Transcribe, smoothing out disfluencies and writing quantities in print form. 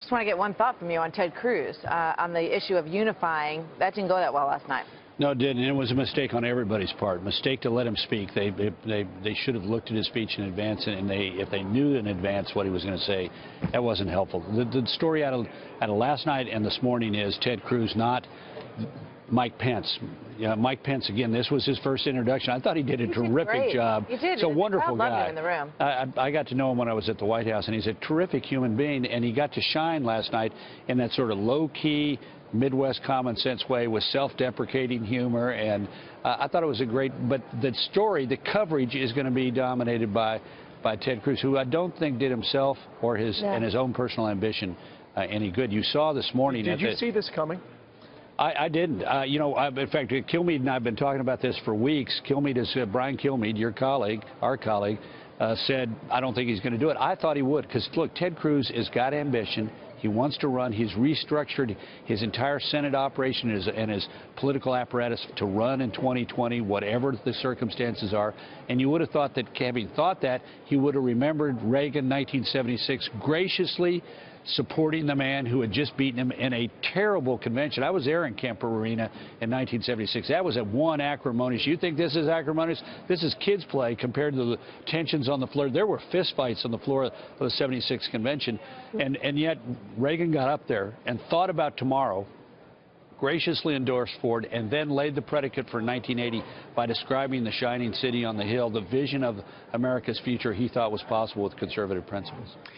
Just want to get one thought from you on Ted Cruz on the issue of unifying. That didn't go that well last night. No, it didn't. It was a mistake on everybody's part. Mistake to let him speak. They should have looked at his speech in advance, and if they knew in advance what he was going to say, that wasn't helpful. The story out of last night and this morning is Ted Cruz, not Mike Pence. Yeah, Mike Pence, again, this was his first introduction. I thought he did a terrific job. He did. He's a wonderful guy. Loved him in the room. I got to know him when I was at the White House, and he's a terrific human being, and he got to shine last night in that sort of low-key, Midwest common sense way with self-deprecating humor, and I thought it was a great, but the story, the coverage is going to be dominated by Ted Cruz, who I don't think did himself or his own personal ambition any good. You saw this morning. Did you see this coming? I didn't. You know, in fact, Kilmeade and I have been talking about this for weeks. Kilmeade is Brian Kilmeade, your colleague, our colleague, said, I don't think he's going to do it. I thought he would, because, look, Ted Cruz has got ambition. He wants to run. He's restructured his entire Senate operation and his political apparatus to run in 2020, whatever the circumstances are. And you would have thought that, having thought that, he would have remembered Reagan, 1976, graciously supporting the man who had just beaten him in a terrible convention. I was there in Kemper Arena in 1976. That was at one acrimonious. You think this is acrimonious? This is kids' play compared to the tensions on the floor. There were fistfights on the floor of the 76 convention, and yet Reagan got up there and thought about tomorrow, graciously endorsed Ford, and then laid the predicate for 1980 by describing the shining city on the hill, the vision of America's future he thought was possible with conservative principles.